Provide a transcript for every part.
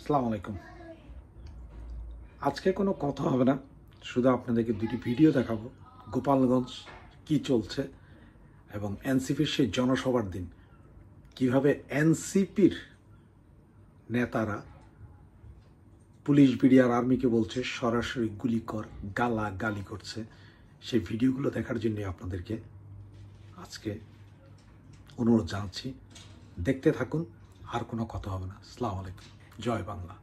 আসসালামু আলাইকুম। আজকে কোনো কথা হবে না, শুধু আপনাদেরকে দুটি ভিডিও দেখাবো। গোপালগঞ্জ কি চলছে এবং এনসিপির সেই জনসভার দিন কিভাবে এনসিপির নেতারা পুলিশ বিডিআর আর্মিকে বলছে সরাসরি গুলি কর, গালি করছে। সেই ভিডিওগুলো দেখার জন্য আপনাদেরকে আজকে অনুরোধ জানাচ্ছি, দেখতে থাকুন। আর কোনো কথা হবে না। আসসালামু আলাইকুম, জয় বাংলা।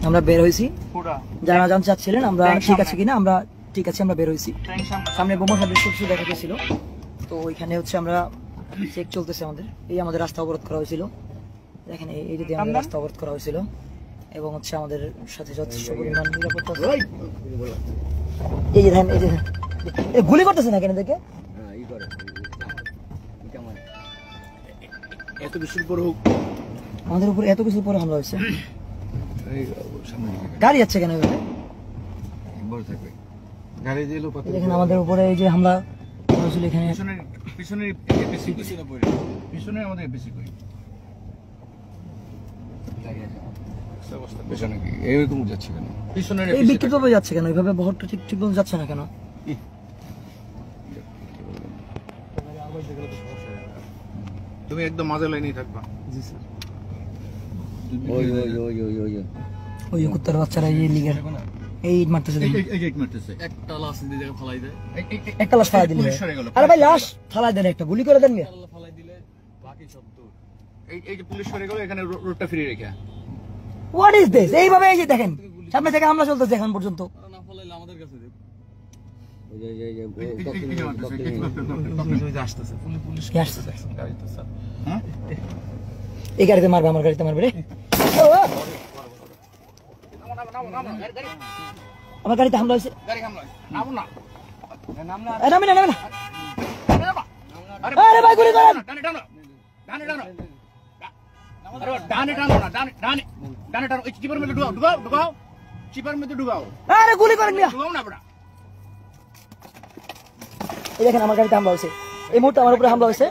আমরা বের হয়েছি, যারা জানতে চাচ্ছিলেন আমরা ঠিক আছে কিনা, আমরা ঠিক আছে, আমরা বের হয়েছি। সামনে বোমা ফাটের কিছু দেখা গেছিল, তো ওইখানে হচ্ছে আমরা চেক চলতেছে আমাদের। এই আমাদের রাস্তা অবরোধ করা হয়েছিল, দেখেন এই যদি আমাদের রাস্তা অবরোধ করা হয়েছিল এবং হচ্ছে আমাদের সাথে যথেষ্ট পরিমাণ নিরাপত্তা। এই যে দেখেন, এই যে গুলি করতেছে না কেন দেখে, এত কিছুর পরে আমাদের উপর এত কিছুর পরে হামলা হয়েছে। গাড়ি যাচ্ছে কেন দেখেন আমাদের উপরে এই যে হামলা হয়েছিল, এখানে বিক্ষিপ্ত যাচ্ছে কেন, এইভাবে বহরটা ঠিক ঠিক যাচ্ছে না কেন? তুমি একদম মাঝে লাইনেই থাকবা। জি স্যার। ওই কুত্তার বাচ্চারা এই লিগের এই ইট মারতেছে, একটা লাশ দিয়ে জায়গা ফালাই দেয়, একটা লাশ ফালাই দিলে, আরে ভাই লাশ ফালাই দেন, একটা গুলি করে দেন, ফালাই দিলে বাকি সব দূর। এই যে পুলিশ সরে গেল, এখানে রোডটা ফ্রি রেখে। What is this? এইভাবে এই যে দেখেন সামনে থেকে হামলা চলতেছে এখন পর্যন্ত। না ফালাইলে আমাদের কাছে দেব। এই গাড়িতে মারবে, আমার গাড়িতে মারবে রে, আমার গাড়িতে হামলা হয়েছে। আরে ভাই গুলি করেন, আরে গুলি করেন, এই দেখেন আমার গাড়িতে হামলা হয়েছে, এই মুহূর্তে আমার উপরে হামলা হয়েছে।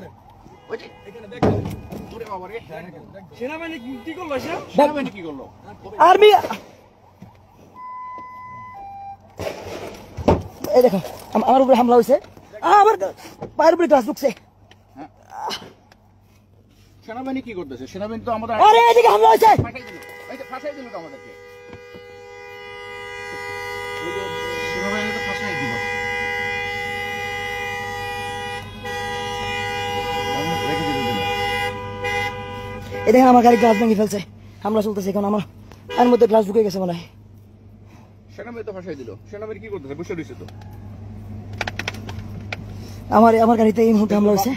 সেনাবাহিনী কি করলো? সেনাবাহিনী কি করলো? আর্মি, এই দেখো আমার উপরে হামলা হয়েছে, আমার পায়ের উপরে গ্লাস ঢুকছে। সেনাবাহিনী কি করতেছে? সেনাবাহিনী তো আমাদের, আরে এদিকে হামলা হয়েছে, ফাঁসাই দিল তো আমাদেরকে। সেনাবাহিনী তো ফাঁসাই দিল। এই দেখেন আমার গাড়ি গ্লাস ভেঙে ফেলছে, হামলা চলতেছে এখন, আমার এর মধ্যে গ্লাস ঢুকে গেছে মনে হয়। সেনাবাহিনী তো ফাঁসাই দিল। সেনাবাহিনী কি করতেছে? বসে রয়েছে তো। আমার গাড়িতে এই মুহূর্তে হামলা হয়েছে,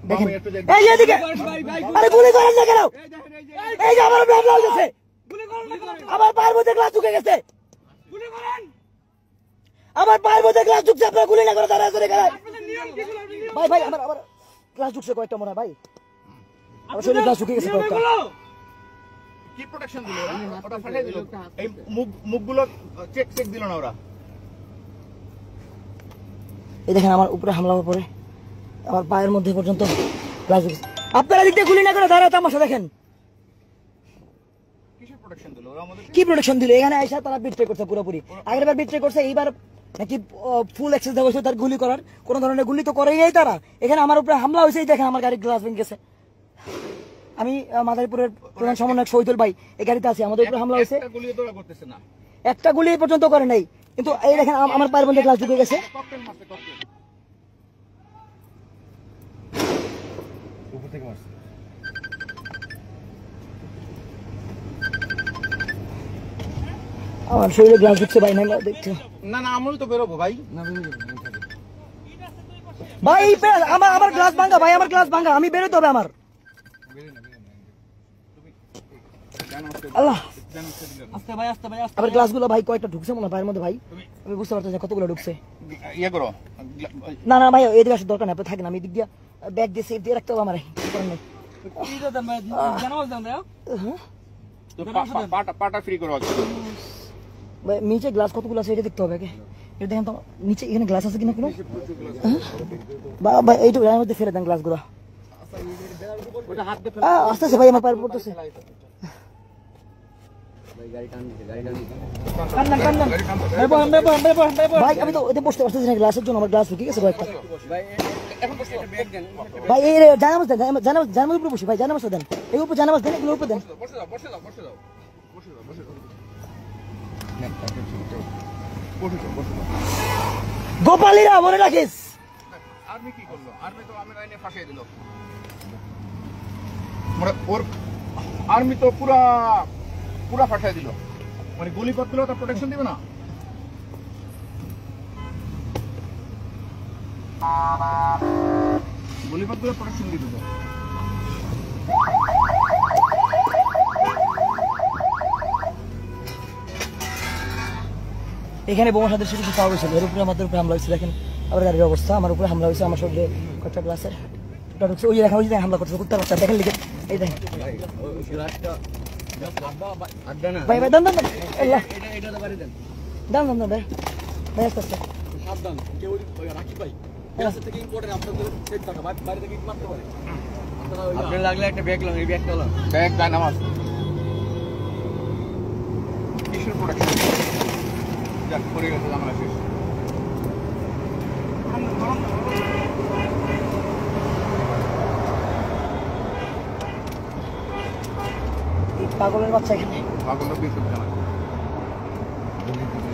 দেখেন এই এদিকে, আরে গুলি করেন না কেন? এই যে আমার উপরে হামলা হয়েছে, আমার পায়ের মধ্যে গ্লাস ঢুকে গেছে, আমার পায়ের মধ্যে গ্লাস ঢুকছে, আপনারা গুলি না করে দাঁড়ায় ধরে গেলেন। ভাই ভাই আমার গ্লাস ঢুকছে কয়েকটা মনে হয়, ভাই আমার শরীরে গ্লাস ঢুকে গেছে কয়েকটা। কি প্রোটেকশন দিল ওটা? ফাটাই দিল। এই মুখগুলো চেক দিল না ওরা। এই দেখেন আমার উপরে হামলা হওয়ার পরে আমার পায়ের মধ্যে পর্যন্ত গ্লাস ঢুকেছে। আপনারা দিক দিয়ে গুলি না করে দাঁড়া তামাশা দেখেন কিসের প্রোটেকশন দিল ওরা আমাদের? কি প্রোটেকশন দিল এখানে আইসা তারা বিট্রে করছে পুরোপুরি। আগের বার বিট্রে করছে, এইবার নাকি ফুল অ্যাক্সেস দেওয়া হয়েছে তার গুলি করার। কোনো ধরনের গুলি তো করেই নাই তারা। এখানে আমার উপরে হামলা হয়েছে, এই দেখেন আমার গাড়ির গ্লাস ভেঙে গেছে। আমি মাদারীপুরের প্রধান সমন্বয়ক শহীদুল ভাই এই গাড়িতে আছি, আমাদের উপরে হামলা হয়েছে। একটা গুলিও তো ওরা করতেছে না। একটা গুলি পর্যন্ত করে নাই, কিন্তু এই দেখেন আমার পায়ের মধ্যে গ্লাস ঢুকে গেছে। ককটেল মারছে, ককটেল। উপর থেকে মারছে। আমার শরীরে গ্লাস ঢুকছে ভাই, নাই দেখতে না না আমরাও তো বেরোবো ভাই। ভাই আমার গ্লাস ভাঙা ভাই, আমার গ্লাস ভাঙা, আমি বেরোতে হবে আমার। আল্লাহ আবার গ্লাসগুলো ভাই কয়েকটা ঢুকছে মনে হয় পায়ের মধ্যে ভাই, আমি বুঝতে পারতেছি কতগুলো ঢুকছে। ইয়ে করো। না না ভাই এদিকে আসার দরকার নেই, আপনি থাকেন, আমি এদিক দিয়ে ব্যাগ দিয়ে সেফ দিয়ে রাখতে হবে আমার। পাটা ফ্রি করো। ভাই নিচে গ্লাস কতগুলো আছে এটা দেখতে হবে আগে। এটা দেখেন তো নিচে এখানে গ্লাস আছে কিনা কোনো। ভাই এইটুকু এর মধ্যে ফেলে দেন গ্লাসগুলো। আস্তে আস্তে ভাই আমার পায়ের পড়তেছে। ভাই আমি তো এতে বসতে পারতেছি না গ্লাসের জন্য, আমার গ্লাস ঢুকে গেছে কয়েকটা। ভাই এই জানামাজ দেন, জানামাজ উপরে বসি ভাই, জানামাজ দেন, এই উপরে জানামাজ দেন, এগুলোর উপরে দেন। গোপালীরা মনে রাখিস। আর্মি কি করলো? আর্মি তো আমি লাইনে ফাঁসিয়ে দিল। মানে ওর আর্মি তো পুরা ফাঁসিয়ে দিল। মানে গুলি করতে তো প্রোটেকশন দিবে না। গুলি করতে প্রোটেকশন দিবে তো। এখানে বোমা সদস্য কিছু পাওয়া গেছিল, এর উপরে আমাদের উপরে হামলা হয়েছে। দেখেন আমার গাড়ির অবস্থা, আমার উপরে হামলা হয়েছে, আমার শরীরে কয়েকটা গ্লাসের ঢুকছে। ওই দেখা হয়েছে হামলা করছে কুত্তার বাচ্চা, দেখেন লিখে এই দেখেন ভাই ভাই দান দান দান দান দান দান ভাই ভাই আস্তে আস্তে লাগলে একটা ব্যাগ লাগাই, ব্যাগটা ব্যাগ গান আমার কিসের প্রোটেকশন? যাক করে গেছে জামালা শেষ। পাগলের বাচ্চা এখানে। পাগলটা কি করতে না?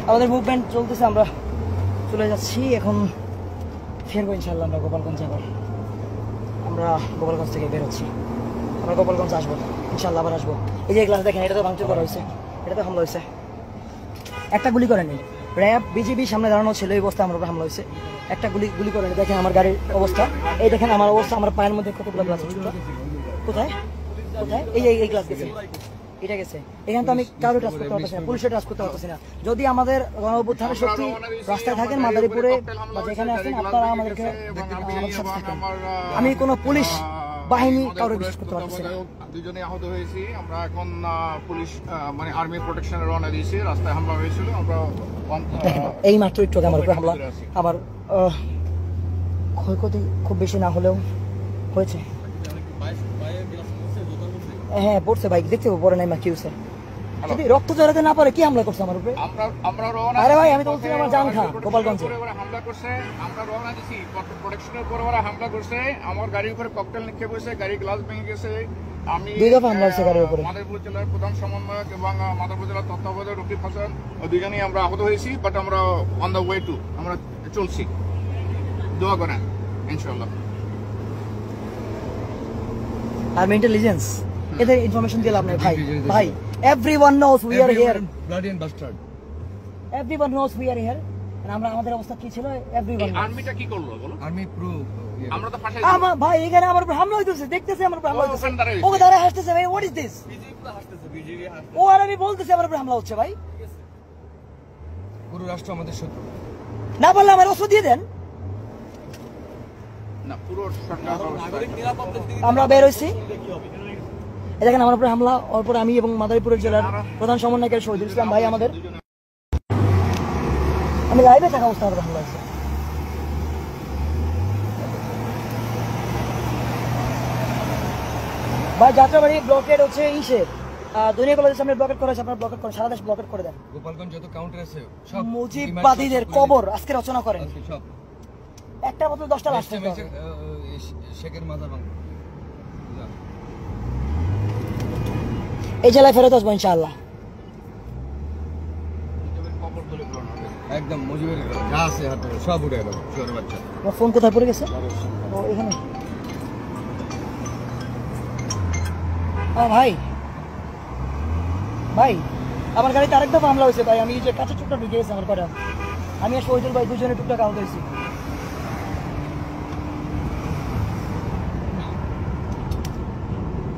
আমাদের মুভমেন্ট চলতেছে, আমরা চলে যাচ্ছি এখন, ফিরবো ইনশাল্লাহ আমরা গোপালগঞ্জ। আবার আমরা গোপালগঞ্জ থেকে বের হচ্ছি, আমরা গোপালগঞ্জ আসবো ইনশাল্লাহ, আবার আসবো। এই যে গ্লাস দেখেন, এটা তো ভাঙচুর করা হয়েছে, এটা তো হামলা হয়েছে। একটা গুলি করেনি, র্যাব বিজিবি সামনে দাঁড়ানো ছিল, এই অবস্থা আমার উপর হামলা হয়েছে। একটা গুলি করেনি। দেখেন আমার গাড়ির অবস্থা, এই দেখেন আমার অবস্থা, আমার পায়ের মধ্যে কতগুলো গ্লাস ছিল। কোথায় কোথায় এই গ্লাস গেছে, এটা গেছে। এখানে তো আমি কারো টাচ করতে পারতেছি না, পুলিশের টাচ করতে পারতেছি না। যদি আমাদের গণঅভ্যুত্থানের শক্তি রাস্তায় থাকেন, মাদারীপুরে বা যেখানে আছেন, আপনারা আমাদেরকে আমাদের সাথে থাকেন। আমি কোনো পুলিশ বাহিনী কারো বিশ্বাস করতে পারতেছি না। দুজনে আহত হয়েছি আমরা। এখন পুলিশ মানে আর্মি প্রোটেকশনে রওনা দিয়েছি। রাস্তায় হামলা হয়েছিল, আমরা এই মাত্র একটু আমার উপরে হামলা, আমার ক্ষয়ক্ষতি খুব বেশি না হলেও হয়েছে। হ্যাঁ পড়ছে বাইক, দেখতে পরে নাই মা কি হয়েছে। যদি রক্ত জড়াতে না পারে কি হামলা করছে আমার উপরে? আমরা রওনা। আরে ভাই আমি তো বলছি আমার জান খা গোপালগঞ্জে হামলা করছে, আমরা রওনা দিছি প্রোটেকশনের উপর ওরা হামলা করছে। আমার গাড়ির উপরে ককটেল নিক্ষেপ হয়েছে, গাড়ি গ্লাস ভেঙে গেছে। আমি দুই দফা হামলা হয়েছে গাড়ির উপরে। মাদারীপুর জেলার প্রধান সমন্বয়ক এবং মাদারীপুর জেলার তত্ত্বাবধায়ক রফিক হাসান, দুজনেই আমরা আহত হয়েছি। বাট আমরা অন দ্য ওয়ে টু, আমরা চলছি। দোয়া করেন ইনশাআল্লাহ। আর্মি ইন্টেলিজেন্স এদের ইনফরমেশন দিলাম না ভাই। ভাই everyone knows we are here, bloody and bastard, everyone knows we are here. আমরা আমাদের অবস্থা কি ছিল এভরিওয়ান। আর্মিটা কি করলো বলো? আর্মি প্রো আমরা তো ফাঁসাই আমার ভাই এখানে আমার উপর হামলা হইতেছে, দেখতেছে আমার উপর হামলা হইতেছে। ওকে দাঁড়ায় হাসতেছে ভাই, হোয়াট ইজ দিস? ও আর আমি বলতেছি আমার উপর হামলা হচ্ছে ভাই। পুরো রাষ্ট্র আমাদের শত্রু, না বললে আমার অস্ত্র দিয়ে দেন। না পুরো সরকার আমরা বের হইছি, দেখেন আমার উপরে হামলা। ওরপর আমি এবং মাদারীপুরের জেলার প্রধান সমন্বয়কের শহীদুল ইসলাম ভাই আমাদের, আমি লাইভে থাকা অবস্থা আমার হামলা হয়েছে। ভাই যাত্রাবাড়ি ব্লকেট হচ্ছে ইসে দুনিয়া কলেজের সামনে ব্লকেট করা আছে, আপনারা ব্লকেট করেন, সারা দেশ ব্লকেট করে দেন। গোপালগঞ্জ যত কাউন্টার আছে সব মুজিববাদীদের কবর আজকে রচনা করেন, সব একটা মতো 10টা লাশ থাকবে। শেখের মাজার ভাঙ এই জেলায় ফেরত আসবো ইনশাআল্লাহ। একদম মুজিবের যা আছে হাতে সব উড়ে গেল শুয়োরের বাচ্চা। আমার ফোন কোথায় পড়ে গেছে? ও এখানে। ভাই ভাই আমার গাড়িতে আরেক দফা হামলা হয়েছে ভাই, আমি যে কাঁচা টুকটা ঢুকে গেছে আমার কটা, আমি আর শহীদুল ভাই দুজনে টুকটাক আহত হয়েছি।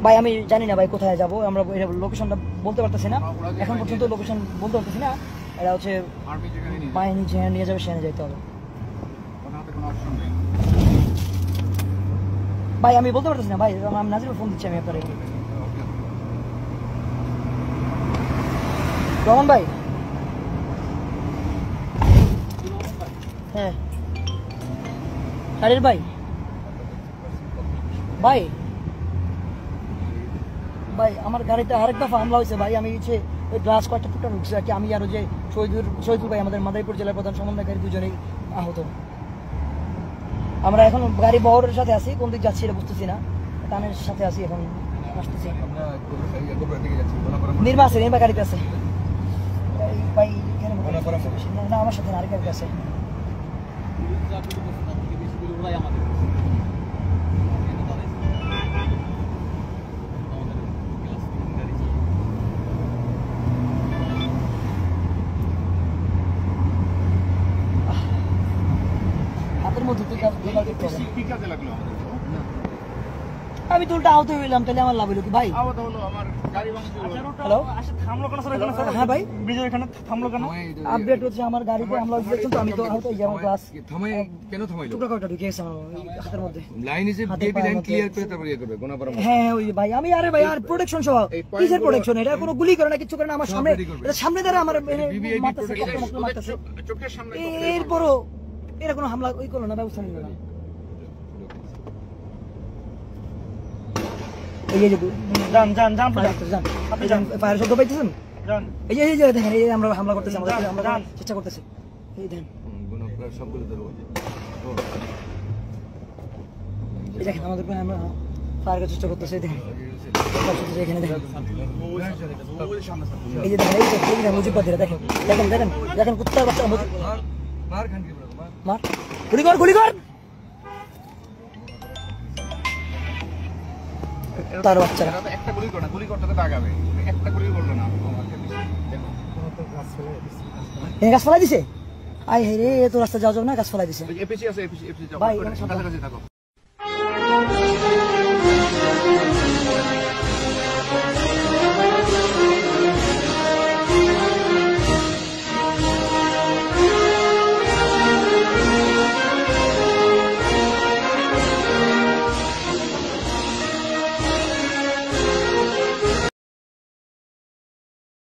ভাই আমি জানি না ভাই কোথায় যাবো, আমরা লোকেশনটা বলতে পারতেছি না, এখন পর্যন্ত লোকেশন বলতে পারতেছি না। এটা হচ্ছে বাহিনী যেখানে নিয়ে যাবে সেখানে যেতে হবে। ভাই আমি বলতে পারতেছি না ভাই, আমি নাজির ফোন দিচ্ছি আমি আপনার। রহমান ভাই, হ্যাঁ শারির ভাই, ভাই ভাই আমার গাড়িতে আরেক দফা হামলা হয়েছে ভাই, আমি হচ্ছে ওই গ্লাস কয়েকটা টুকটা ঢুকছে আর কি, আমি আরো যে শহীদুল ভাই আমাদের মাদারীপুর জেলার প্রধান সমন্বয়কারী দুজনেই আহত। আমরা এখন গাড়ি বহরের সাথে আছি, কোন দিক যাচ্ছি এটা বুঝতেছি না, টানের সাথে আছি এখন, আসতেছি। নির্মা আছে, নির্মা গাড়িতে আছে ভাই, না আমার সাথে আরেক গাড়িতে আছে। হাতের মধ্যে আমি তো উল্টা আহত হইলাম, তাহলে আমার লাভ হইলো কি ভাই? হ্যালো হ্যাঁ ভাই, আপডেট হচ্ছে আমার গাড়িতে হামলা হয়েছে তো আমি তো আহত হয়ে আমার ক্লাস থামাই কেন থামাইলো? টুকরা কয়টা ঢুকে গেছে আমার হাতের মধ্যে। Line is Bibi line clear করে তারপর ইয়ে করবে গোনা পরামর্শ। হ্যাঁ ওই ভাই আমি আরে ভাই আর প্রোটেকশন সহ কিসের প্রোটেকশন? এটা কোনো গুলি করে না, কিছু করে না, আমার সামনে এটা সামনে দ্বারা আমার মারতেছে, মারতেছে। এরপরও এরা কোনো হামলা ওই করলো না, ব্যবস্থা নিল না। এই যে যান যান যান যান, আপনি যান, ফায়ার শব্দ পাইতেছেন? যান এই যে দেখেন, এই আমরা হামলা করতেছি, আমরা চেষ্টা করতেছি, এই দেখেন সবগুলো ধরো। এই দেখেন আমাদের আমরা ফায়ার করার চেষ্টা করতেছি, দেখেন এখানে দেখেন, এই যে দেখেন, এই যে মুজিববাদীরা দেখেন দেখেন দেখেন দেখেন কুত্তার বাচ্চা মার খান কি মার, গুলি কর গুলি কর তার বাচ্চারা। একটা গুলি করো না, গুলি করতে তো আগাবে, একটা গুলি করলো না। গাছ ফেলাই দিছে, আই হে রে, তো রাস্তা যাওয়া যাবে না, গাছ ফেলাই দিছে এপিসি আছে, এপিসি যাও, ভাই কাছাকাছি থাকো।